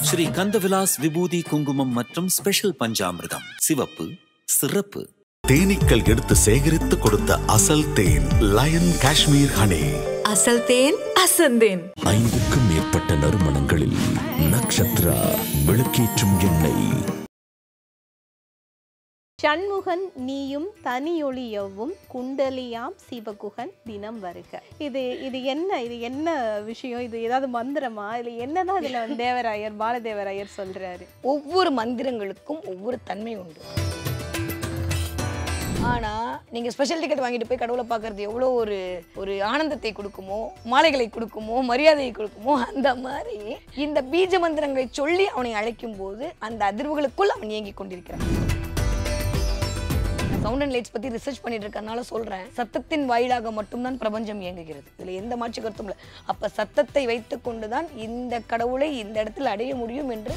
ஸ்ரீ கந்தவிலாஸ் விபூதி குங்குமம் மற்றும் ஸ்பெஷல் பஞ்சாமிர்தம் சிவப்பு சிறப்பு. தேனீக்கள் எடுத்து சேகரித்து கொடுத்த அசல் தேன் லயன் காஷ்மீர் ஹனி. அசல் தேன் அசந்தேன். 5க்கும் மேற்பட்ட நறுமணங்களில் நக்ஷத்ரா விளக்கேற்றும் எண்ணெய். ஷண்முகன் நீயும் தனியொளியவும் குண்டலியாம் சிவகுகன் தினம் வருக. இது என்ன விஷயம்? இது ஏதாவது மந்திரமா? இல்லை என்னதான் இதுல தேவராயர் பாலதேவராயர் சொல்றாரு? ஒவ்வொரு மந்திரங்களுக்கும் ஒவ்வொரு தன்மை உண்டு. ஆனால் நீங்கள் ஸ்பெஷல் டிக்கெட் வாங்கிட்டு போய் கடவுளை பார்க்கறது எவ்வளோ ஒரு ஆனந்தத்தை கொடுக்குமோ, மாலைகளை கொடுக்குமோ, மரியாதையை கொடுக்குமோ, அந்த மாதிரி இந்த பீஜ மந்திரங்களை சொல்லி அவனை அழைக்கும் போது அந்த அதிர்வுகளுக்குள் அவன் இயங்கி கொண்டிருக்கிறான். சவுண்ட் அண்ட் லைட்ஸ் பற்றி ரிசர்ச் பண்ணிட்டு இருக்கறனால சொல்கிறேன், சத்தத்தின் வாயிலாக மட்டும்தான் பிரபஞ்சம் இயங்குகிறது. இதில் எந்த மாற்று கருத்தும் இல்லை. அப்போ சத்தத்தை வைத்து கொண்டு தான் இந்த கடவுளை இந்த இடத்தில் அடைய முடியும் என்று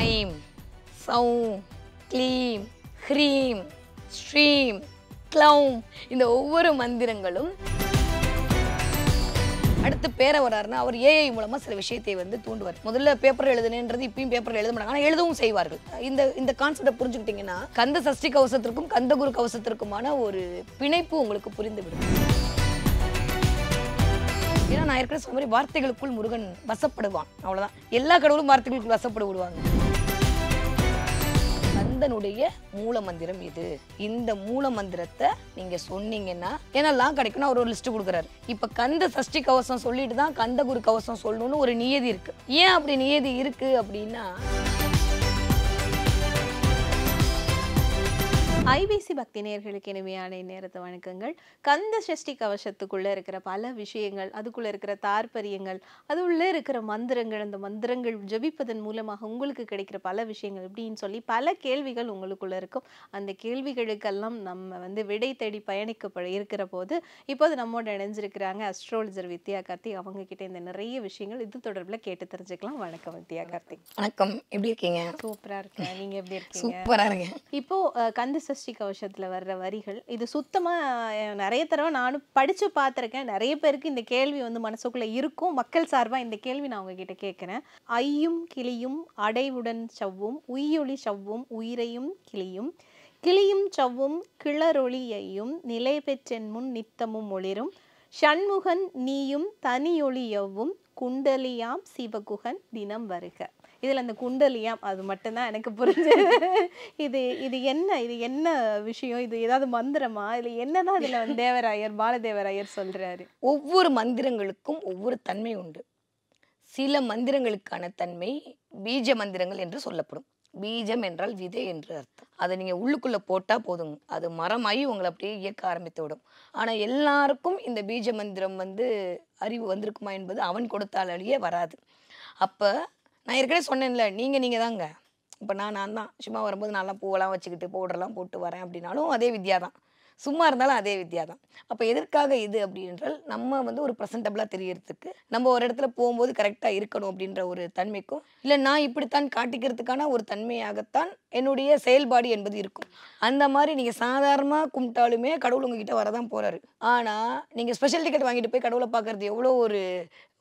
ஐம், சௌம், க்ளீம், ஹ்ரீம், ஸ்ரீம், க்ளௌம், இந்த ஒவ்வொரு மந்திரங்களும் அடுத்து பேரை வராருன்னா அவர் ஏஐ மூலமாக சில விஷயத்தை தூண்டுவார். முதல்ல பேப்பர் எழுதுனேன்றது இப்பயும் பேப்பரில் எழுத மாட்டாங்க, ஆனால் எழுதவும் செய்வார்கள். இந்த கான்செப்டை புரிஞ்சுக்கிட்டீங்கன்னா கந்த சஷ்டி கவசத்திற்கும் கந்தகுரு கவசத்திற்குமான ஒரு பிணைப்பு உங்களுக்கு புரிந்துவிடும். ஏன்னா நான் ஏற்கனவே சொன்ன மாதிரி வார்த்தைகளுக்குள் முருகன் வசப்படுவான், அவ்வளோதான். எல்லா கடவுளும் வார்த்தைகளுக்குள் வசப்பட விடுவாங்க. கந்தனுடைய மூல மந்திரம் இது. இந்த மூல மந்திரத்தை நீங்க சொன்னீங்கன்னா என்னெல்லாம் கிடைக்கும்னு அவர் ஒரு லிஸ்ட் கொடுக்குறாரு. இப்ப கந்த சஷ்டி கவசம் சொல்லிட்டு தான் கந்தகுரு கவசம் சொல்லணும்னு ஒரு நியதி இருக்கு. ஏன் அப்படி நியதி இருக்கு அப்படின்னா, ஐபிசி பக்தி நேயர்களுக்கு இனிமையான நேரத்தை வணக்கங்கள். கந்த சஷ்டி கவசத்துக்குள்ள இருக்கிற பல விஷயங்கள், அதுக்குள்ள இருக்கிற தாற்பரியங்கள், அது உள்ள இருக்கிற மந்திரங்கள், அந்த மந்திரங்கள் ஜபிப்பதன் மூலமாக உங்களுக்கு கிடைக்கிற பல விஷயங்கள் இப்படின்னு சொல்லி பல கேள்விகள் உங்களுக்குள்ள இருக்கும். அந்த கேள்விகளுக்கெல்லாம் நம்ம விடை தேடி பயணிக்க இருக்கிற போது இப்போது நம்மோட இணைஞ்சிருக்கிறாங்க அஸ்ட்ராலஜர் வித்யா கார்த்திக். அவங்க கிட்ட இந்த நிறைய விஷயங்கள் இது தொடர்பில் கேட்டு தெரிஞ்சுக்கலாம். வணக்கம் வித்யா கார்த்திக். வணக்கம், எப்படி இருக்கீங்க? சூப்பரா இருக்கேன், நீங்க எப்படி இருக்கீங்க? சூப்பரா இருக்கேன். இப்போ கந்த சஷ்டி கவசத்துல வர்ற வரிகள் இது சுத்தமா நிறைய தடவை நானும் படிச்சு பார்த்திருக்கேன். நிறைய பேருக்கு இந்த கேள்வி மனசுக்குள்ள இருக்கும். மக்கள் சார்பா இந்த கேள்வி நான் உங்ககிட்ட கேட்கிறேன். ஐயும் கிளியும் அடைவுடன் சவ்வும் உய்யொளி சவ்வும் உயிரையும் கிளியும் கிளியும் சவ்வும் கிளரொளியையும் நிலை பெற்றென் முன் நித்தமும் ஒளிரும் ஷண்முகன் நீயும் தனியொளியவும் குண்டலியாம் சிவகுகன் தினம் வருக. இதில் அந்த குண்டலியாம் அது மட்டும்தான் எனக்கு புரிஞ்சது. இது என்ன விஷயம்? இது ஏதாவது மந்திரமா? இல்லை என்னதான் இதில் தேவராயர் பாலதேவராயர் சொல்றாரு? ஒவ்வொரு மந்திரங்களுக்கும் ஒவ்வொரு தன்மை உண்டு. சில மந்திரங்களுக்கான தன்மை பீஜ மந்திரங்கள் என்று சொல்லப்படும். பீஜம் என்றால் விதை என்று அர்த்தம். அதை நீங்கள் உள்ளுக்குள்ளே போட்டால் போதுங்க, அது மரமாகி உங்களை அப்படியே இயக்க ஆரம்பித்து விடும். ஆனால் எல்லாருக்கும் இந்த பீஜ மந்திரம் அறிவு வந்திருக்குமா என்பது அவன் கொடுத்தாலேயே வராது. அப்போ நான் ஏற்கனவே சொன்னேன்ல, நீங்கள் தாங்க. இப்போ நான் தான் சும்மா வரும்போது நான்லாம் பூவெல்லாம் வச்சுக்கிட்டு பவுடர்லாம் போட்டு வரேன் அப்படின்னாலும் அதே வித்யா தான், சும்மா இருந்தாலும் அதே வித்யா தான். அப்போ எதற்காக இது அப்படின்றால் நம்ம ஒரு ப்ரெசன்டபிளாக தெரியறதுக்கு, நம்ம ஒரு இடத்துல போகும்போது கரெக்டாக இருக்கணும் அப்படின்ற ஒரு தன்மைக்கும், இல்லை நான் இப்படித்தான் காட்டிக்கிறதுக்கான ஒரு தன்மையாகத்தான் என்னுடைய செயல்பாடு என்பது இருக்கும். அந்த மாதிரி நீங்கள் சாதாரணமாக கும்பிட்டாலுமே கடவுள் உங்ககிட்ட வரதான் போகிறாரு. ஆனால் நீங்கள் ஸ்பெஷல் டிக்கெட் வாங்கிட்டு போய் கடவுளை பார்க்கறது எவ்வளோ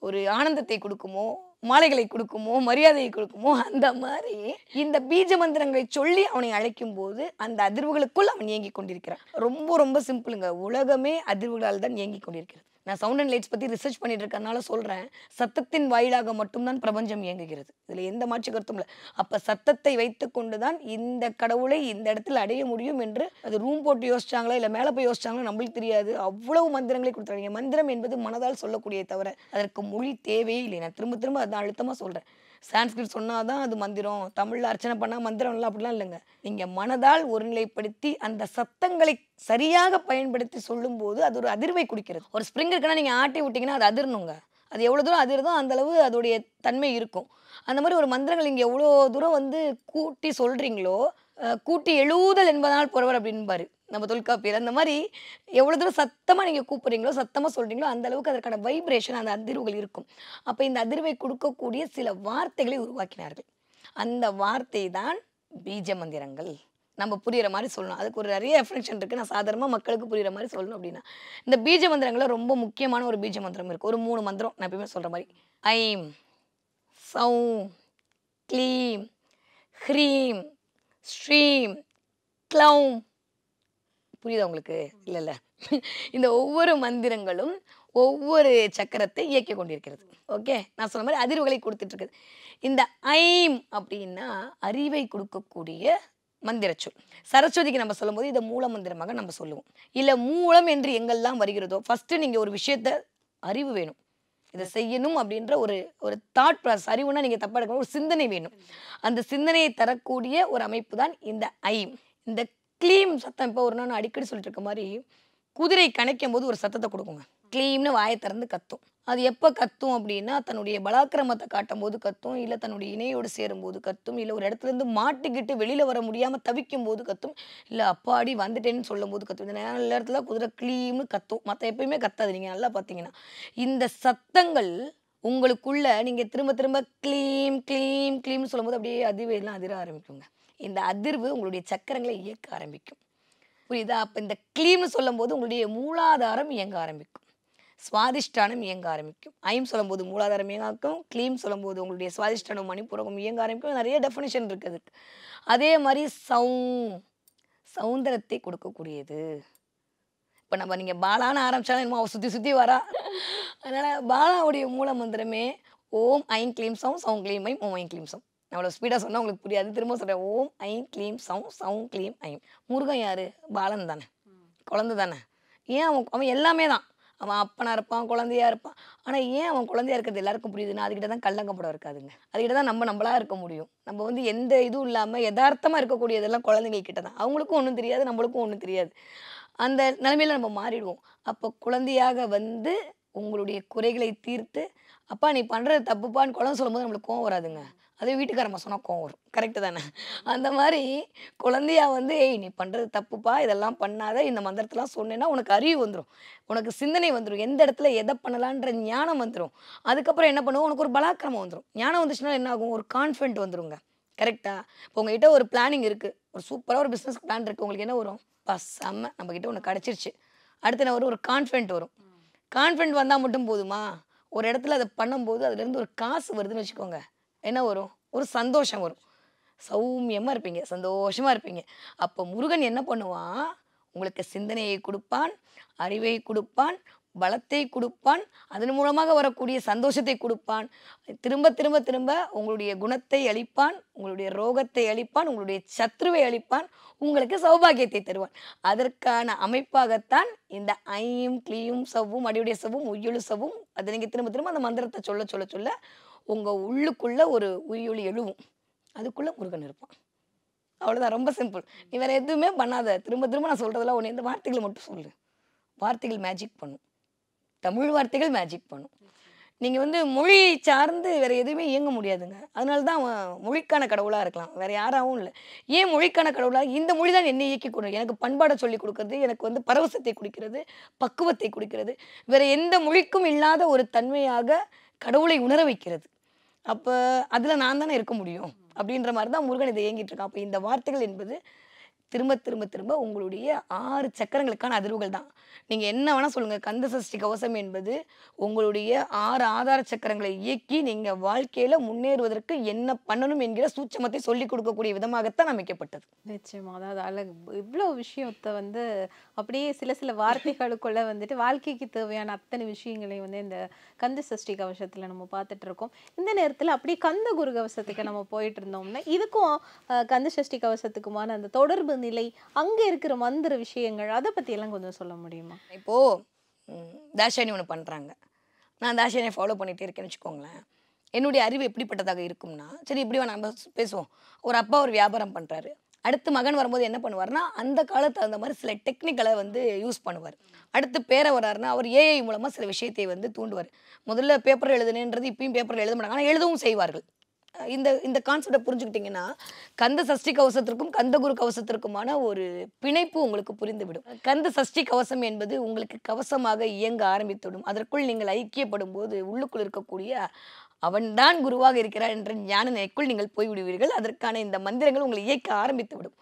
ஒரு ஆனந்தத்தை கொடுக்குமோ, மாலைகளை கொடுக்குமோ, மரியாதையை கொடுக்குமோ, அந்த மாதிரி இந்த பீஜ மந்திரங்களை சொல்லி அவனை அழைக்கும் போது அந்த அதிர்வுகளுக்குள் அவன் இயங்கி கொண்டிருக்கிறான். ரொம்ப ரொம்ப சிம்பிளுங்க. உலகமே அதிர்வுகளால் தான் இயங்கி கொண்டிருக்கிறது. நான் சவுண்ட் அண்ட் லைட்ஸ் பற்றி ரிசர்ச் பண்ணிட்டு இருக்கறனால சொல்கிறேன், சத்தத்தின் வாயிலாக மட்டும்தான் பிரபஞ்சம் இயங்குகிறது. இதில் எந்த மாற்று கருத்தும் இல்லை. அப்போ சத்தத்தை வைத்து கொண்டு தான் இந்த கடவுளை இந்த இடத்துல அடைய முடியும் என்று அது ரூம் போட்டு யோசிச்சாங்களா இல்லை மேலே போய் யோசிச்சாங்களோ நம்மளுக்கு தெரியாது. அவ்வளவு மந்திரங்களை கொடுத்தாங்க. மந்திரம் என்பது மனதால் சொல்லக்கூடிய தவிர அதற்கு மொழி தேவையே இல்லை. நான் திரும்ப திரும்ப அதான் அழுத்தமாக சொல்கிறேன். சான்ஸ்கிரிட் சொன்னால் தான் அது மந்திரம், தமிழில் அர்ச்சனை பண்ணால் மந்திரம் இல்லை, அப்படிலாம் இல்லைங்க. நீங்கள் மனதால் ஒருநிலைப்படுத்தி அந்த சத்தங்களை சரியாக பயன்படுத்தி சொல்லும்போது அது ஒரு அதிர்வை குடிக்கிறது. ஒரு ஸ்ப்ரிங் இருக்குன்னா நீங்கள் ஆட்டி விட்டிங்கன்னா அது அதிரணுங்க. அது எவ்வளோ தூரம் அதிருதோ அந்தளவு அதோடைய தன்மை இருக்கும். அந்த மாதிரி ஒரு மந்திரங்கள் நீங்கள் எவ்வளோ தூரம் கூட்டி சொல்கிறீங்களோ, கூட்டி எழுதல் என்பதனால் பொறுவர் அப்படின்பாரு நம்ம தொல்காப்பியர். அந்த மாதிரி எவ்வளோ தூரம் சத்தமாக நீங்கள் கூப்பிட்றீங்களோ, சத்தமாக சொல்கிறீங்களோ, அந்த அளவுக்கு அதற்கான வைப்ரேஷன், அந்த அதிர்வுகள் இருக்கும். அப்போ இந்த அதிர்வை கொடுக்கக்கூடிய சில வார்த்தைகளை உருவாக்கினார்கள். அந்த வார்த்தை தான் பீஜ மந்திரங்கள். நம்ம புரிகிற மாதிரி சொல்லணும். அதுக்கு ஒரு நிறைய ரெஃபரன்ஷன் இருக்குது. நான் சாதாரணமாக மக்களுக்கு புரிகிற மாதிரி சொல்லணும் அப்படின்னா, இந்த பீஜ மந்திரங்களில் ரொம்ப முக்கியமான ஒரு பீஜ மந்திரம் இருக்குது. ஒரு 3 மந்திரம் நான் எப்பயுமே சொல்கிற மாதிரி. ஐம், சௌம், க்ளீம், ஹ்ரீம், ஸ்ரீம், க்ளௌம். புரியுதா உங்களுக்கு? இல்ல இந்த ஒவ்வொரு மந்திரங்களும் ஒவ்வொரு சக்கரத்தை இயக்கி கொண்டிருக்கிறது. ஓகே, நான் சொன்ன மாதிரி அதிர்வுகளை கொடுத்துட்டு இருக்குது. இந்த ஐம் அப்படின்னா அறிவை கொடுக்கக்கூடிய மந்திர சொல். சரஸ்வதிக்கு நம்ம சொல்லும்போது இதை மூல மந்திரமாக நம்ம சொல்லுவோம். இல்ல மூலம் என்று எங்கெல்லாம் வருகிறதோ ஃபர்ஸ்ட் நீங்க ஒரு விஷயத்த அறிவு வேணும், இதை செய்யணும் அப்படின்ற ஒரு தாட் ப்ராசஸ். அறிவுனா நீங்க தப்பா எடுக்கணும், ஒரு சிந்தனை வேணும். அந்த சிந்தனையை தரக்கூடிய ஒரு அமைப்பு தான் இந்த ஐம். இந்த க்ளீம் சத்தம் இப்போ ஒரு நாள் அடிக்கடி சொல்லிட்டு இருக்க மாதிரி குதிரை கணைக்கும் போது ஒரு சத்தத்தை கொடுக்குங்க. க்ளீம்னு வாயை திறந்து கத்தும். அது எப்போ கத்தும் அப்படின்னா தன்னுடைய பலாக்கிரமத்தை காட்டும் போது கத்தும், இல்லை தன்னுடைய இணையோடு சேரும்போது கத்தும், இல்லை ஒரு இடத்துல இருந்து மாட்டிக்கிட்டு வெளியில் வர முடியாமல் தவிக்கும் போது கத்தும், இல்லை அப்பாடி வந்துட்டேன்னு சொல்லும் போது கத்தும். இந்த நேரத்தில் குதிரை க்ளீம்னு கத்தும், மற்ற எப்பயுமே கத்தாது. நீங்கள் நல்லா பார்த்தீங்கன்னா இந்த சத்தங்கள் உங்களுக்குள்ள நீங்கள் திரும்ப திரும்ப க்ளீம் க்ளீம் க்ளீம்னு சொல்லும்போது அப்படியே அதிர்வெல்லாம் அதிர ஆரம்பிக்குங்க. இந்த அதிர்வு உங்களுடைய சக்கரங்களை இயக்க ஆரம்பிக்கும். புரியுதா? அப்போ இந்த க்ளீம்னு சொல்லும் போது உங்களுடைய மூலாதாரம் இயங்க ஆரம்பிக்கும், சுவாதிஷ்டானம் இயங்க ஆரம்பிக்கும். ஐம் சொல்லும் போது மூலாதாரம் இயங்காக்கும், க்ளீம் சொல்லும் போது உங்களுடைய சுவாதிஷ்டானம் மணிப்பூரகம் இயங்க ஆரம்பிக்கும். நிறைய டெஃபினிஷன் இருக்குது. அதே மாதிரி சௌந்தரத்தை கொடுக்கக்கூடியது. இப்போ நம்ம நீங்கள் பாலான்னு ஆரம்பிச்சாலும் என்னமோ சுற்றி சுற்றி வரா. அதனால் பாலாவுடைய மூல மந்திரமே ஓம் ஐம் க்ளீம் சௌம், சௌம் க்ளீம் ஐம், ஓம் ஐம் க்ளீம் சௌம். அவ்வளோ ஸ்பீடாக சொன்னால் உங்களுக்கு புரியாது, திரும்ப சொல்கிறேன். ஓம் ஐம் க்ளீம் சௌம், சௌம் க்ளீம் ஐம். முருகன் யார்? பாலன் தானே, குழந்தை தானே. ஏன் அவன் எல்லாமே தான். அவன் அப்பனா இருப்பான், குழந்தையா இருப்பான். ஆனால் ஏன் அவன் குழந்தையா இருக்கிறது எல்லாருக்கும் புரியுதுன்னா அதுக்கிட்ட தான் கள்ளங்கப்படம் இருக்காதுங்க. அதுக்கிட்ட தான் நம்மளா இருக்க முடியும். நம்ம எந்த இதுவும் இல்லாமல் யதார்த்தமாக இருக்கக்கூடியதெல்லாம் குழந்தைங்கக்கிட்ட தான். அவங்களுக்கும் ஒன்றும் தெரியாது, நம்மளுக்கும் ஒன்றும் தெரியாது. அந்த நிலைமையில நம்ம மாறிடுவோம். அப்போ குழந்தையாக உங்களுடைய குறைகளை தீர்த்து, அப்பா நீ பண்ணுறது தப்புப்பான்னு குழந்தை சொல்லும்போது நம்மளுக்கு கோவம் வராதுங்க. அதே வீட்டுக்காரம்மா சொன்னால் கோவம் வரும். கரெக்டு தானே? அந்த மாதிரி குழந்தையா ஏய் நீ பண்ணுறது தப்புப்பா, இதெல்லாம் பண்ணாத, இந்த மந்திரத்தெல்லாம் சொன்னேன்னா உனக்கு அறிவு வந்துடும், உனக்கு சிந்தனை வந்துடும், எந்த இடத்துல எதை பண்ணலான்ற ஞானம் வந்துடும். அதுக்கப்புறம் என்ன பண்ணுவோம், உனக்கு ஒரு பலாக்கிரமம் வந்துடும். ஞானம் வந்துச்சுன்னா என்ன ஆகும், ஒரு கான்ஃபிடென்ட் வந்துடுங்க. கரெக்டாக? இப்போ உங்ககிட்ட ஒரு பிளானிங் இருக்குது, ஒரு சூப்பராக ஒரு பிஸ்னஸ் பிளான் இருக்குது. உங்களுக்கு என்ன வரும்? செம்ம, நம்மக்கிட்ட ஒன்று கிடச்சிருச்சு. அடுத்து என்ன வரும்? ஒரு கான்ஃபிடென்ட் வரும். கான்ஃபிடென்ட் வந்தால் மட்டும் போதுமா? ஒரு இடத்துல அதை பண்ணும்போது அதுலேருந்து ஒரு காசு வருதுன்னு வச்சுக்கோங்க, என்ன வரும்? ஒரு சந்தோஷம் வரும். சௌமியமாக இருப்பீங்க, சந்தோஷமாக இருப்பீங்க. அப்போ முருகன் என்ன பண்ணுவான்? உங்களுக்கு சிந்தனையை கொடுப்பான், அறிவை கொடுப்பான், பலத்தை கொடுப்பான், அதன் மூலமாக வரக்கூடிய சந்தோஷத்தை கொடுப்பான். திரும்ப திரும்ப திரும்ப உங்களுடைய குணத்தை அளிப்பான், உங்களுடைய ரோகத்தை அளிப்பான், உங்களுடைய சத்ருவை அளிப்பான், உங்களுக்கு சௌபாகியத்தை தருவான். அதற்கான அமைப்பாகத்தான் இந்த ஐயும் க்ளீயும் சவ்வும், அடியுடைய சவ்வும், உய்யொலு சவ்வும். அதை நீங்கள் திரும்ப திரும்ப அந்த மந்திரத்தை சொல்ல சொல்ல சொல்ல உங்கள் உள்ளுக்குள்ளே ஒரு உயிரொலி எழுவும். அதுக்குள்ளே முருகன் இருப்பான். அவ்வளோதான், ரொம்ப சிம்பிள். நீ வேறு எதுவுமே பண்ணாத. திரும்ப திரும்ப நான் சொல்கிறதெல்லாம் ஒன்று, இந்த வார்த்தைகளை மட்டும் சொல்லு. வார்த்தைகள் மேஜிக் பண்ணும், தமிழ் வார்த்தைகள் மேஜிக் பண்ணும். நீங்கள் மொழி சார்ந்து வேறு எதுவுமே இயங்க முடியாதுங்க. அதனால தான் அவன் மொழிக்கான கடவுளாக இருக்கலாம், வேறு யாராகவும் இல்லை. ஏன் மொழிக்கான கடவுளாக? இந்த மொழி தான் என்னை இயக்கி கொடுக்கும். எனக்கு பண்பாடை சொல்லி கொடுக்குறது, எனக்கு பரவசத்தை கொடுக்கிறது, பக்குவத்தை கொடுக்கிறது. வேறு எந்த மொழிக்கும் இல்லாத ஒரு தன்மையாக கடவுளை உணர வைக்கிறது. அப்போ அதில் நான் தானே இருக்க முடியும் அப்படின்ற மாதிரி தான் முருகன் இதை இயங்கிட்டு இருக்கான். அப்போ இந்த வார்த்தைகள் என்பது திரும்ப திரும்ப திரும்ப உங்களுடைய 6 சக்கரங்களுக்கான அதிர்வுகள் தான். நீங்கள் என்ன வேணால் சொல்லுங்கள், கந்த சஷ்டி கவசம் என்பது உங்களுடைய 6 ஆதார சக்கரங்களை இயக்கி நீங்கள் வாழ்க்கையில் முன்னேறுவதற்கு என்ன பண்ணணும் என்கிற சூட்சமத்தை சொல்லிக் கொடுக்கக்கூடிய விதமாகத்தான் அமைக்கப்பட்டது. நிச்சயமா. அதாவது அழகு, இவ்வளோ விஷயத்தை அப்படியே சில வார்த்தைகளுக்குள்ள வாழ்க்கைக்கு தேவையான அத்தனை விஷயங்களை இந்த கந்த சஷ்டி கவசத்தில் நம்ம பார்த்துட்டு இருக்கோம். இந்த நேரத்தில் அப்படியே கந்த குரு கவசத்துக்கு நம்ம போயிட்டு இருந்தோம்னா இதுக்கும் கந்த சஷ்டி கவசத்துக்குமான அந்த தொடர்பு நிலை, அங்க இருக்கிற மந்திர விஷயங்கள், அதை பத்தி எல்லாம் கொஞ்சம் சொல்ல முடியுமா? இப்போ தாஷாயணி ஒன்று பண்றாங்க, நான் தாஷாயணியை ஃபாலோ பண்ணிட்டே இருக்கேன்னு வச்சுக்கோங்களேன். என்னுடைய அறிவு எப்படிப்பட்டதாக இருக்கும்னா, சரி இப்படி நம்ம பேசுவோம். ஒரு அப்பா ஒரு வியாபாரம் பண்றாரு, அடுத்து மகன் வரும்போது என்ன பண்ணுவார்னா அந்த காலத்து அந்த மாதிரி சில டெக்னிக்கலை யூஸ் பண்ணுவார். அடுத்து பேரை வர்றாருன்னா அவர் ஏஐ மூலமாக சில விஷயத்தை தூண்டுவார். முதல்ல பேப்பர் எழுதுனேன்றது இப்பயும் பேப்பரில் எழுத மாட்டாங்க, ஆனால் எழுதவும் செய்வார்கள். இந்த கான்செப்டை புரிஞ்சுக்கிட்டிங்கன்னா கந்த சஷ்டி கவசத்திற்கும் கந்த குரு கவசத்திற்குமான ஒரு பிணைப்பு உங்களுக்கு புரிந்துவிடும். கந்த சஷ்டி கவசம் என்பது உங்களுக்கு கவசமாக இயங்க ஆரம்பித்துவிடும். அதற்குள் நீங்கள் ஐக்கியப்படும் போது உள்ளுக்குள் இருக்கக்கூடிய அவன்தான் குருவாக இருக்கிறார் என்ற ஞான நிலைக்குள் நீங்கள் போய்விடுவீர்கள். அதற்கான இந்த மந்திரங்கள் உங்களை இயக்க ஆரம்பித்து விடும்.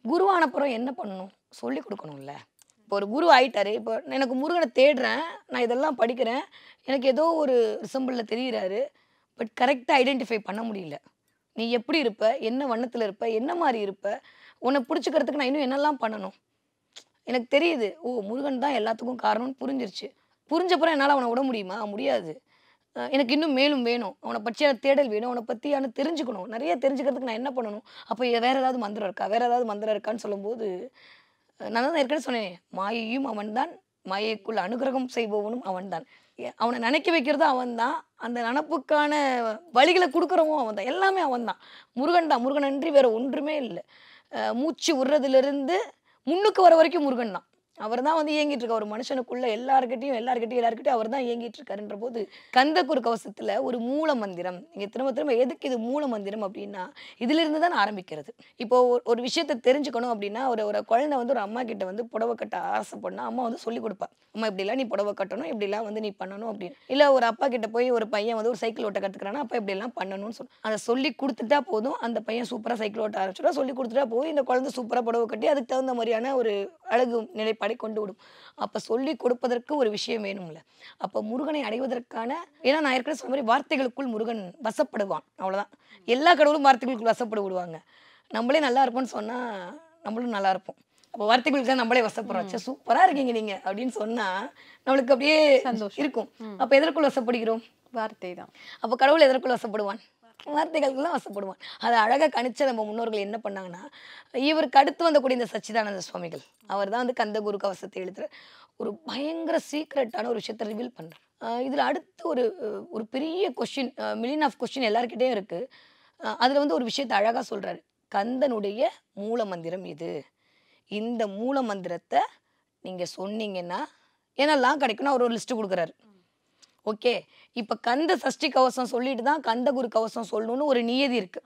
குருவானப்புறம் என்ன பண்ணணும்? சொல்லி கொடுக்கணும்ல. இப்போ ஒரு குரு ஆயிட்டாரு, இப்போ எனக்கு முருகனை தேடுறேன், நான் இதெல்லாம் படிக்கிறேன், எனக்கு ஏதோ ஒரு ரிசம்பிளில் தெரிகிறாரு, பட் கரெக்டாக ஐடென்டிஃபை பண்ண முடியல. நீ எப்படி இருப்ப, என்ன வண்ணத்தில் இருப்ப, என்ன மாதிரி இருப்ப, உன்னை பிடிச்சிக்கிறதுக்கு நான் இன்னும் என்னெல்லாம் பண்ணணும். எனக்கு தெரியுது, ஓ முருகன் தான் எல்லாத்துக்கும் காரணம்னு புரிஞ்சிருச்சு. புரிஞ்சப்பறம் என்னால் அவனை விட முடியுமா? முடியாது. எனக்கு இன்னும் மேலும் வேணும், அவனை பற்றியான தேடல் வேணும், அவனை பற்றியான தெரிஞ்சுக்கணும். நிறைய தெரிஞ்சுக்கிறதுக்கு நான் என்ன பண்ணணும்? அப்போ வேறு ஏதாவது மந்திரம் இருக்கா, வேறு ஏதாவது மந்திரம் இருக்கான்னு சொல்லும்போது நான் தான் ஏற்கனவே சொன்னேன், மாயையும் அவன்தான், மாயைக்குள் அனுகிரகம் செய்பவனும் அவன்தான். அவனை நினைக்க வைக்கிறதும் அவன் தான், அந்த நினப்புக்கான வழிகளை கொடுக்குறவும் அவன் தான், எல்லாமே அவன் தான். முருகன் தான், முருகன் அன்றி வேறு ஒன்றுமே இல்லை. மூச்சு விடுறதுலேருந்து முன்னுக்கு வர வரைக்கும் முருகன் தான். அவர் தான் வந்து இயங்கிட்டு இருக்க ஒரு மனுஷனுக்குள்ள எல்லாருக்கிட்டையும் அவர் தான் இயங்கிட்டு இருக்காருன்ற போது கந்தகுரு கவசத்துல ஒரு மூல மந்திரம். நீங்க திரும்ப திரும்ப எதுக்கு இது மூல மந்திரம் அப்படின்னா இதுல இருந்து தான் ஆரம்பிக்கிறது. இப்போ ஒரு விஷயத்தை தெரிஞ்சுக்கணும் அப்படின்னா ஒரு குழந்தை வந்து ஒரு அம்மா கிட்ட வந்து புடவை கட்ட ஆசைப்படனா அம்மா வந்து சொல்லி கொடுப்பா, அம்மா இப்படிலாம் நீ புடவை கட்டணும், இப்படிலாம் வந்து நீ பண்ணணும் அப்படின்னு. இல்ல ஒரு அப்பா கிட்ட போய் ஒரு பையன் வந்து ஒரு சைக்கிள் ஓட்ட கத்துக்கிறானா அப்பா இப்படிலாம் பண்ணணும்னு சொல்லி அதை சொல்லி கொடுத்துட்டா போதும், அந்த பையன் சூப்பரா சைக்கிள் ஓட்ட ஆரம்பிச்சுட்டா, சொல்லி கொடுத்துட்டா போய் இந்த குழந்தை சூப்பரா புடவை கட்டி அதுக்கு தகுந்த மாதிரியான ஒரு அழகு நிலைப்பாடை கொண்டு விடும். அப்ப சொல்லி கொடுப்பதற்கு ஒரு விஷயம் வேணும்ல. அப்ப முருகனை அடைவதற்கான, ஏன்னா நான் ஏற்கனவே சொன்ன மாதிரி வார்த்தைகளுக்குள் முருகன் வசப்படுவான், அவ்வளவுதான். எல்லா கடவுளும் வார்த்தைகளுக்குள் வசப்பட விடுவாங்க. நம்மளே நல்லா இருப்போம்னு சொன்னா நம்மளும் நல்லா இருப்போம். அப்போ வார்த்தைகளுக்கு நம்மளே வசப்படுறோம், சூப்பரா இருக்கீங்க நீங்க அப்படின்னு சொன்னா நம்மளுக்கு அப்படியே இருக்கும். அப்ப எதற்குள் வசப்படுகிறோம்? வார்த்தை தான். அப்ப கடவுள் எதற்குள் வசப்படுவான்? வார்த்தைகளுக்குலாம் வசப்படுவான். அதை அழகாக கணிச்ச நம்ம முன்னோர்கள் என்ன பண்ணாங்கன்னா, இவருக்கு அடுத்து வந்தக்கூடிய இந்த சச்சிதானந்த சுவாமிகள் அவர் தான் வந்து கந்தகுரு கவசத்தை எழுதுற ஒரு பயங்கர சீக்ரெட்டான ஒரு விஷயத்தை ரிவீல் பண்றார். இதுல அடுத்து ஒரு பெரிய கொஸ்டின், மில்லியன் ஆஃப் கொஸ்டின் எல்லாருக்கிட்டே இருக்கு. அதுல வந்து ஒரு விஷயத்தை அழகா சொல்றாரு. கந்தனுடைய மூல மந்திரம் இது, இந்த மூல மந்திரத்தை நீங்க சொன்னீங்கன்னா என்னெல்லாம் கிடைக்கும்னு அவர் ஒரு லிஸ்ட் கொடுக்குறாரு. ஓகே, இப்ப கந்த சஷ்டி கவசம் சொல்லிட்டு தான் கந்தகுரு கவசம் சொல்லணும்னு ஒரு நியதி இருக்கு.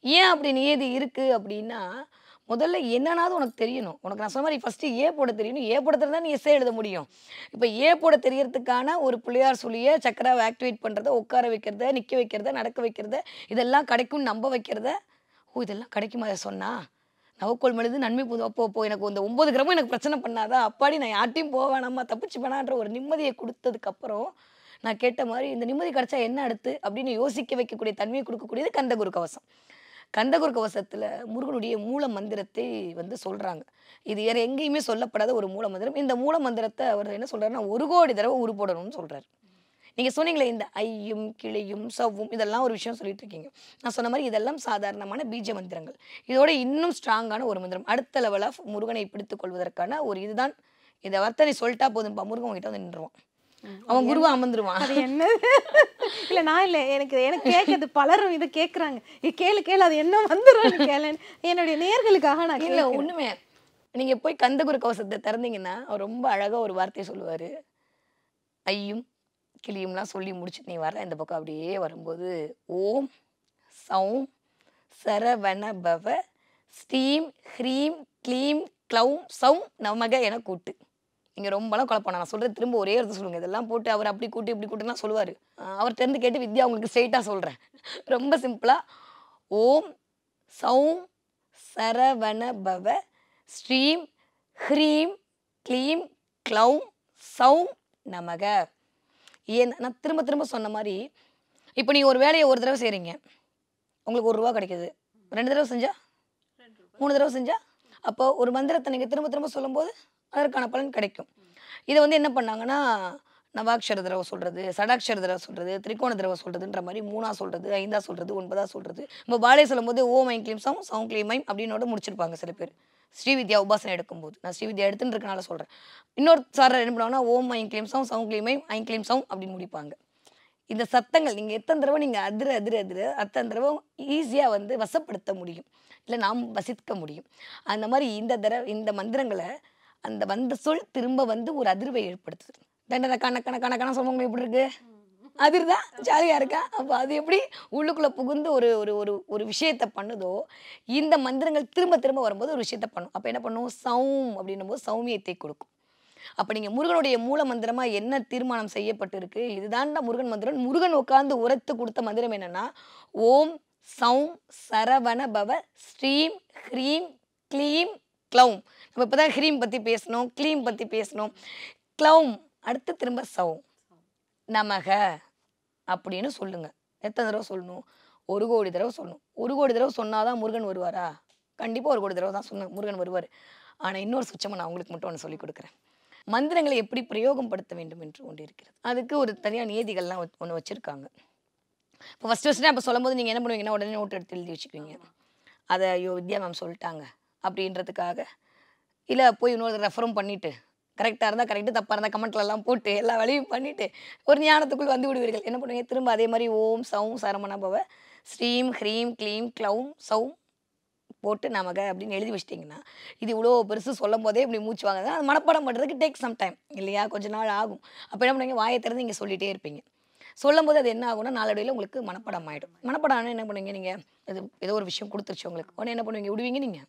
ஏன் அப்படி நியதி இருக்கு அப்படின்னா, முதல்ல என்னன்னாவது உனக்கு தெரியணும். உனக்கு நான் சொன்ன மாதிரி ஃபர்ஸ்ட் ஏ போட தெரியணும். ஏ போட தெரிஞ்சா நீ எஸ்ஸே எழுத முடியும். இப்ப ஏ போட தெரியறதுக்கான ஒரு பிள்ளையார் சொல்லிய சக்கராவை ஆக்டிவேட் பண்றத, உட்கார வைக்கிறத, நிக்க வைக்கிறத, நடக்க வைக்கிறத, இதெல்லாம் கிடைக்கும்னு நம்ப வைக்கிறத. ஓ இதெல்லாம் கிடைக்குமா அதை சொன்னா? நவக்கோள் மெழுது நன்மை போதும். அப்போ எனக்கு இந்த 9 கிரமும் எனக்கு பிரச்சனை பண்ணாதா, அப்பாடி நான் யார்ட்டையும் போக வேணாமா, தப்பிச்சு வேணான்ற ஒரு நிம்மதியை கொடுத்ததுக்கு அப்புறம் நான் கேட்ட மாதிரி இந்த நிம்மதி கிடைச்சா என்ன அடுத்து அப்படின்னு யோசிக்க வைக்கக்கூடிய தன்மையை கொடுக்கக்கூடியது கந்தகுரு கவசம். கந்தகுரு கவசத்துல முருகனுடைய மூல மந்திரத்தை வந்து சொல்றாங்க. இது வேற எங்கேயுமே சொல்லப்படாத ஒரு மூல மந்திரம். இந்த மூல மந்திரத்தை அவர் என்ன சொல்றாருன்னா 1 கோடி தடவை உருப்போடணும்னு சொல்றாரு. நீங்க சொன்னீங்களே இந்த ஐயும் கிளியும் சவ்வும் இதெல்லாம் ஒரு விஷயம் சொல்லிட்டு இருக்கீங்க. நான் சொன்ன மாதிரி இதெல்லாம் சாதாரணமான பீஜ மந்திரங்கள். இதோட இன்னும் ஸ்ட்ராங்கான ஒரு மந்திரம், அடுத்த லெவல் ஆஃப் முருகனை பிடித்துக் கொள்வதற்கான ஒரு இதுதான். இதை வார்த்தை நீ சொல்லிட்டா போதும்பா, முருகன் உங்ககிட்ட வந்து நின்றுவான், அவன் குருவா அமர்ந்துருவான். அது என்ன? இல்ல நான் இல்ல, எனக்கு கேட்கறது பலரும் இதை கேட்கறாங்க. கேளு அது என்ன வந்துரும் கேளு. என்னுடைய நேயர்களுக்காக நான் இல்ல ஒண்ணுமே, நீங்க போய் கந்தகுரு கவசத்தை திறந்தீங்கன்னா அவர் ரொம்ப அழகா ஒரு வார்த்தையை சொல்லுவாரு. ஐயும் கிளியும்லாம் சொல்லி முடிச்சுட்டு நீ வர இந்த பக்கம் அப்படியே வரும்போது ஓம் சௌம் சரவண பவ ஸ்ரீம் ஹ்ரீம் க்ளீம் க்ளௌம் சௌம் நமக என கூட்டு. நீங்கள் ரொம்பலாம் குழப்பம், நான் சொல்கிறது திரும்ப ஒரே இடத்துல சொல்லுங்கள். இதெல்லாம் போட்டு அவர் அப்படி கூட்டு இப்படி கூட்டுலாம் சொல்லுவார். அவர் தெரிந்து கேட்டு வித்யா உங்களுக்கு ஸ்ட்ரெயிட்டாக சொல்கிறேன். ரொம்ப சிம்பிளாக ஓம் சௌம் சரவண பவ ஸ்ரீம் ஹ்ரீம் க்ளீம் க்ளௌம் சௌம் நமக. ஏன் நான் திரும்ப திரும்ப சொன்ன மாதிரி, இப்போ நீங்கள் ஒரு வேலையை ஒரு தடவை செய்கிறீங்க, உங்களுக்கு 1 ரூபா கிடைக்கிது. 2 தடவை செஞ்சா, 3 தடவை செஞ்சா, அப்போ ஒரு மந்திரத்தை நீங்கள் திரும்ப திரும்ப சொல்லும்போது அதற்கான பலன் கிடைக்கும். இதை வந்து என்ன பண்ணாங்கன்னா நவாட்சர தடவை சொல்கிறது, சடாட்சர தடவை சொல்கிறது, திரிகோண தடவை சொல்கிறதுன்ற மாதிரி 3ஆ சொல்கிறது, 5ஆ சொல்கிறது, 9ஆ சொல்கிறது. நம்ம பாலே சொல்லும்போது ஓம் ஐம் க்ளீம் சௌம் சௌம் க்ளீம் ஐம் அப்படின்னோட முடிச்சிருப்பாங்க சில பேர். ஸ்ரீவித்யா உபாசனை எடுக்கும்போது, நான் ஸ்ரீவித்யா எடுத்துன்னு இருக்கனால சொல்கிறேன். இன்னொரு சார் என்ன பண்ணுவாங்கன்னா ஓம் ஐம் க்ளீம் சௌம் சௌம் க்ளீம் ஐம் ஐம் க்ளீம் சௌம் அப்படின்னு முடிப்பாங்க. இந்த சத்தங்கள் நீங்கள் எத்தனை தடவை நீங்கள் அதிர அத்தனை தடவை ஈஸியாக வந்து வசப்படுத்த முடியும், இல்லை நாம் வசிக்க முடியும். அந்த மாதிரி இந்த மந்திரங்களை அந்த வந்த சொல் திரும்ப வந்து ஒரு அதிர்வை ஏற்படுத்துது. தண்டனை கணக்கான சொல்லுவாங்க எப்படி இருக்கு, அதிர்தான் ஜாலியாக இருக்கா. அப்போ அது எப்படி உள்ளுக்குள்ளே புகுந்து ஒரு விஷயத்தை பண்ணுதோ, இந்த மந்திரங்கள் திரும்ப திரும்ப வரும்போது ஒரு விஷயத்தை பண்ணும். அப்போ என்ன பண்ணும், சௌம் அப்படின்னும் போது சௌமியத்தை கொடுக்கும். அப்போ நீங்கள் முருகனுடைய மூல மந்திரமாக என்ன தீர்மானம் செய்யப்பட்டிருக்கு, இதுதான் முருகன் மந்திரம். முருகன் உட்கார்ந்து உரைத்து கொடுத்த மந்திரம் என்னன்னா ஓம் சௌம் சரவண பவ ஸ்ரீம் ஹ்ரீம் க்ளீம் க்ளௌம். நம்ம இப்போ தான் ஹ்ரீம் பற்றி பேசணும், க்ளீம் பற்றி பேசணும், க்ளௌம் அடுத்து திரும்ப சௌம் நமக அப்படின்னு சொல்லுங்க. எத்தனை தடவை சொல்லணும்? 1 கோடி தடவை சொல்லணும். 1 கோடி தடவை சொன்னாதான் முருகன் வருவாரா? கண்டிப்பாக 1 கோடி தடவை தான் சொன்ன முருகன் வருவார். ஆனால் இன்னொரு சுச்சமாக நான் உங்களுக்கு மட்டும் ஒன்று சொல்லிக் கொடுக்குறேன். மந்திரங்களை எப்படி பிரயோகப்படுத்த வேண்டும் என்று ஒன்று இருக்கிறது. அதுக்கு ஒரு தனியாக நியதிகள்லாம் ஒன்று வச்சுருக்காங்க. இப்போ ஃபஸ்ட்டு அப்போ சொல்லும் போது நீங்கள் என்ன பண்ணுவீங்கன்னா உடனே நோட் எடுத்து எழுதி வச்சுக்குவீங்க. அதை ஐயோ வித்யா மேம் சொல்லிட்டாங்க அப்படின்றதுக்காக, இல்லை போய் இன்னொரு ரெஃபரும் பண்ணிவிட்டு கரெக்டாக இருந்தால் கரெக்டு, தப்பாக இருந்தால் கமெண்ட்லலாம் போட்டு எல்லா வேலையும் பண்ணிவிட்டு ஒரு ஞானத்துக்குள் வந்து விடுவீர்கள். என்ன பண்ணுவீங்க? திரும்ப அதே மாதிரி ஓம் சௌம் சரமண பவ ஸ்ரீம் ஹ்ரீம் க்ளீம் க்ளௌம் சௌம் போட்டு நமக அப்படின்னு எழுதி வச்சிட்டிங்கன்னா, இது இவ்வளோ பெருசு சொல்லும் போதே இப்படி மூச்சு வாங்க. அது மனப்பாடம் பண்ணுறதுக்கு டேக் சம் டைம் இல்லையா? கொஞ்ச நாள் ஆகும். அப்போ என்ன பண்ணுவீங்க? வாயை திறந்து இங்கே சொல்லிகிட்டே இருப்பீங்க. சொல்லும் போது அது என்ன ஆகும்னா நாளடைவில் உங்களுக்கு மனப்பாடம் ஆகிடும். மனப்பாடம் ஆனால் என்ன பண்ணுவீங்க? நீங்கள் அது ஏதோ ஒரு விஷயம் கொடுத்துருச்சு உங்களுக்கு, உடனே என்ன பண்ணுவீங்க? விடுவீங்க நீங்கள்.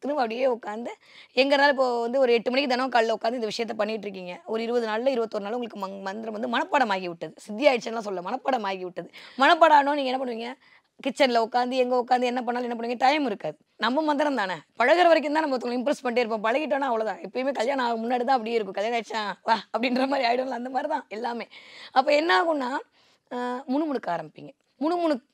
திரும்ப அப்படியே உட்காந்து எங்கனாலும் இப்போ வந்து ஒரு 8 மணிக்கு தினம் காலையில் உட்காந்து இந்த விஷயத்தை பண்ணிகிட்டு இருக்கீங்க. ஒரு 20 நாளில் 21 நாள் உங்களுக்கு மந்திரம் வந்து மனப்பாடம் ஆகி விட்டது. சித்தி ஆயிடுச்சுன்னா சொல்ல, மனப்பாடம் ஆகி விட்டது. மனப்பாடம் ஆனால் நீங்கள் என்ன பண்ணுவீங்க? கிச்சனில் உட்காந்து எங்கே உட்காந்து என்ன பண்ணாலும் என்ன பண்ணுவீங்க? டைம் இருக்காது. நம்ம மந்திரம் தானே, பழகிற வரைக்கும் தான் நம்ம ஒருத்தவங்க இம்ப்ரெஸ் பண்ணிட்டே இருப்போம். பழகிட்டோன்னா அவ்வளோதான். எப்பயுமே கல்யாணம் ஆகும் முன்னாடி தான் அப்படியே இருக்கும். கல்யாணம் ஆயிடுச்சா வா அப்படின்ற மாதிரி ஆகிடும்ல, அந்த மாதிரி தான் எல்லாமே. அப்போ என்ன ஆகும்னா முணுமுணுக்க ஆரம்பிப்பீங்க.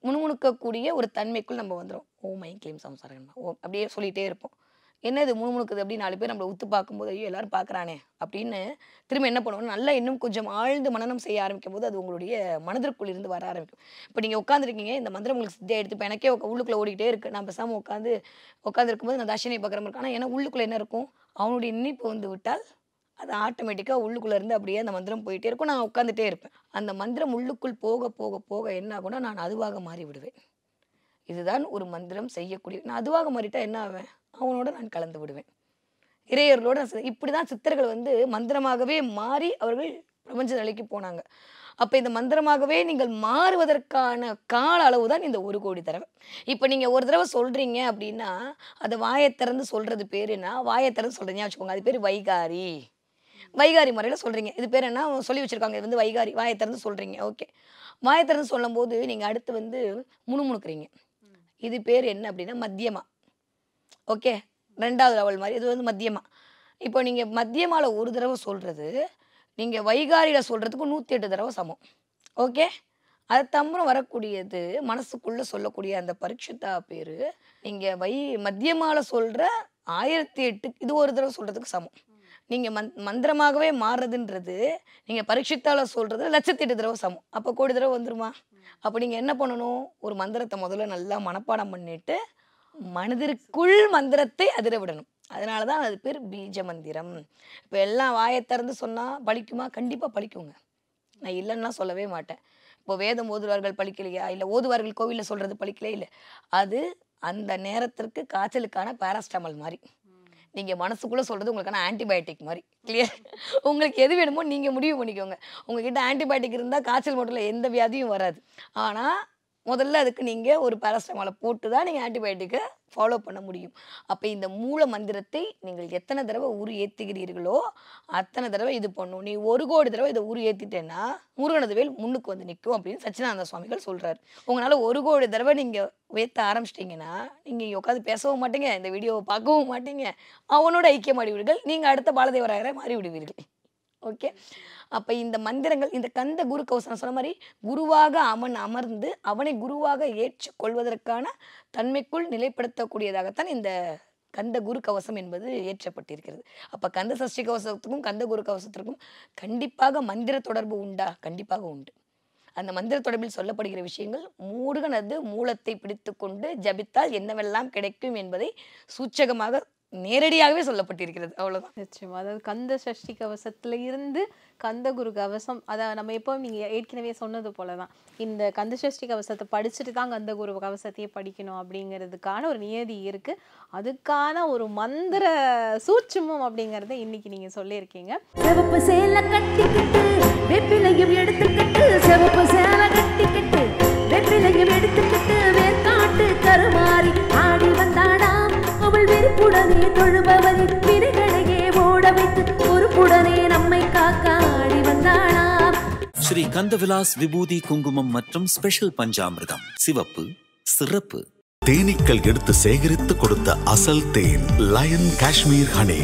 முணுமுணுக்கக்கூடிய ஒரு தன்மைக்குள் நம்ம வந்துடும். ஓம் ஐம் க்ளீம் சம்சாரம் ஓம் அப்படியே சொல்லிகிட்டே இருப்போம். என்ன இது முணுமுணுக்குது அப்படின்னு 4 பேர் நம்மளை உத்து பார்க்கும்போது ஐயோ எல்லாரும் பார்க்குறானே அப்படின்னு திரும்ப என்ன பண்ணுவோம்? நல்லா இன்னும் கொஞ்சம் ஆழ்ந்து மனனம் செய்ய ஆரம்பிக்கும் போது அது உங்களுடைய மனதிற்குள் இருந்து வர ஆரம்பிக்கும். இப்போ நீங்கள் உட்காந்துருக்கீங்க, இந்த மந்திரம் உங்களுக்கு சித்தியாக எடுத்து இப்போ எனக்கே உள்ளுக்குள்ளே ஓடிக்கிட்டே இருக்குது. நான் பேசாமல் உட்காந்துருக்கும்போது நான் தாஷினியை பார்க்குற மாதிரி இருக்கும். ஆனால் ஏன்னா உள்ளுக்குள்ளே என்ன இருக்கும்? அவனுடைய நினைப்பு வந்து விட்டால் அது ஆட்டோமேட்டிக்காக உள்ளுக்குள்ளே இருந்து அப்படியே அந்த மந்திரம் போயிட்டே இருக்கும். நான் உட்காந்துட்டே இருப்பேன். அந்த மந்திரம் உள்ளுக்குள் போக போக போக என்ன ஆகும்னா நான் அதுவாக மாறி விடுவேன். இதுதான் ஒரு மந்திரம் செய்யக்கூடிய. நான் அதுவாக மாறிட்டா என்ன ஆவேன்? அவனோட நான் கலந்து விடுவேன். இறையர்களோட இப்படி தான் சித்தர்கள் வந்து மந்திரமாகவே மாறி அவர்கள் பிரபஞ்ச நிலைக்கு போனாங்க. அப்போ இந்த மந்திரமாகவே நீங்கள் மாறுவதற்கான கால அளவு தான் இந்த 1 கோடி தடவை. இப்போ நீங்கள் ஒரு தடவை சொல்கிறீங்க அப்படின்னா அதை வாயை திறந்து சொல்கிறது பேர் என்ன? வாயை திறந்து சொல்கிறீங்க வச்சுக்கோங்க, அது பேர் வைகாரி. வைகாரி முறையில் சொல்கிறீங்க. இது பேர் என்ன சொல்லி வச்சுருக்காங்க? இது வந்து வைகாரி. வாயை திறந்து சொல்கிறீங்க. ஓகே, வாயை திறந்து சொல்லும் போது நீங்கள் அடுத்து வந்து முணுமுணுக்குறீங்க. இது பேர் என்ன அப்படின்னா மத்தியமா. ஓகே, 2வது லெவல் மாதிரி இது வந்து மத்தியமா. இப்போ நீங்கள் மத்தியமாவில் ஒரு தடவை சொல்கிறது நீங்கள் வைகாரியில் சொல்கிறதுக்கு 108 தடவை சமம். ஓகே, அது தம்பரம் வரக்கூடியது மனசுக்குள்ளே சொல்லக்கூடிய அந்த பரிக்ஷித்தா பேர் நீங்கள் மத்தியமாவில் சொல்கிற 1008 இது ஒரு தடவை சொல்கிறதுக்கு சமம். நீங்கள் மந்திரமாகவே மாறுறதுன்றது நீங்கள் பரீட்சித்தால் சொல்கிறது 108 தடவை சமம். அப்போ கோடி தடவை வந்துருமா? அப்போ நீங்கள் என்ன பண்ணணும்? ஒரு மந்திரத்தை முதல்ல நல்லா மனப்பாடம் பண்ணிட்டு மனதிற்குள் மந்திரத்தை அதிர விடணும். அதனால தான் அது பேர் பீஜ மந்திரம். இப்போ எல்லாம் வாயை திறந்து சொன்னால் பலிக்குமா? கண்டிப்பாக பலிக்குங்க. நான் இல்லைன்னா சொல்லவே மாட்டேன். இப்போ வேதம் ஓதுவார்கள் பலிக்கலையா? இல்லை ஓதுவார்கள் கோவிலில் சொல்கிறது பலிக்கலையே? இல்லை, அது அந்த நேரத்திற்கு காய்ச்சலுக்கான பேராஸ்டாமல் மாதிரி. நீங்கள் மனசுக்குள்ளே சொல்கிறது உங்களுக்கான ஆன்டிபயோட்டிக் மாதிரி. கிளியர்? உங்களுக்கு எது வேணுமோ நீங்கள் முடிவு பண்ணிக்கோங்க. உங்ககிட்ட ஆன்டிபயோட்டிக் இருந்தால் காய்ச்சல் மட்டும் இல்லை, எந்த வியாதியும் வராது. ஆனால் முதல்ல அதுக்கு நீங்கள் ஒரு பேராஸ்டமாலை போட்டு தான் நீங்கள் ஆன்டிபயோட்டிக்கை ஃபாலோ பண்ண முடியும். அப்போ இந்த மூல மந்திரத்தை நீங்கள் எத்தனை தடவை உரு ஏற்றுகிறீர்களோ அத்தனை தடவை இது பண்ணும். நீ 1 கோடி தடவை இதை உரு ஏற்றிட்டேன்னா முருகனது வேல் முன்னுக்கு வந்து நிற்கும் அப்படின்னு சச்சிதானந்த சுவாமிகள் சொல்கிறார். உங்களால் 1 கோடி தடவை நீங்கள் ஏற்ற ஆரம்பிச்சிட்டிங்கன்னா நீங்கள் உட்காந்து பேசவும் மாட்டீங்க, இந்த வீடியோவை பார்க்கவும் மாட்டீங்க, அவனோட ஐக்கியமாடி விடுவீர்கள், நீங்கள் அடுத்த பாலதேவராயரை மாறி விடுவீர்கள். ஓகே, அப்போ இந்த மந்திரங்கள் இந்த கந்த குரு கவசம் சொன்ன மாதிரி குருவாக அமர்ந்து அவனை குருவாக ஏற்றுக்கொள்வதற்கான தன்மைக்குள் நிலைப்படுத்தக்கூடியதாகத்தான் இந்த கந்த குரு கவசம் என்பது ஏற்றப்பட்டிருக்கிறது. அப்போ கந்த சஷ்டி கவசத்துக்கும் கந்த குரு கவசத்திற்கும் கண்டிப்பாக மந்திர தொடர்பு உண்டா? கண்டிப்பாக உண்டு. அந்த மந்திர தொடர்பில் சொல்லப்படுகிற விஷயங்கள் முருகனது மூலத்தை பிடித்து கொண்டு ஜபித்தால் என்னவெல்லாம் கிடைக்கும் என்பதை சூச்சகமாக நேரடியாகவே சொல்லப்பட்டிருக்கிறது. அவ்வளவுதான். நிச்சயமா. அதாவது கந்த சஷ்டி கவசத்துல இருந்து கந்த குரு கவசம், அதை நம்ம எப்பவும் நீங்க ஏற்கனவே சொன்னது போலதான் இந்த கந்த சஷ்டி கவசத்தை படிச்சுட்டு தான் கந்த குரு கவசத்தையே படிக்கணும் அப்படிங்கிறதுக்கான ஒரு நியதி இருக்கு. அதுக்கான ஒரு மந்திர சூட்சுமம் அப்படிங்கறத இன்னைக்கு நீங்க சொல்லியிருக்கீங்க. சிவப்பு சேலை கட்டிக்கிட்டு வெப்பிலையும் எடுத்துக்கிட்டு, சிவப்பு சேலை கட்டிக்கிட்டு வெப்பிலையும் எடுத்துக்கிட்டு, வேர்க்காட்டு கருமாறி ஆடி வந்தாடா அவள் வெறுப்புடனே தொழுபவரி விரைகளையே ஓட வைத்து பொறுப்புடனே நம்மை காக்க ஆடி வந்தாளா. ஸ்ரீ கந்தவிலாஸ் விபூதி குங்குமம் மற்றும் ஸ்பெஷல் பஞ்சாமிர்தம் சிவப்பு சிறப்பு. தேனீக்கள் எடுத்து சேகரித்து கொடுத்த அசல் தேன் லயன் காஷ்மீர் ஹனி.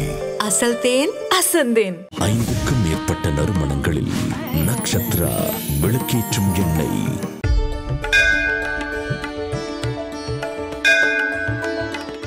அசல் தேன் அசந்தேன். 5க்கும் மேற்பட்ட நறுமணங்களில் நக்ஷத்ரா விளக்கேற்றும் எண்ணெய்.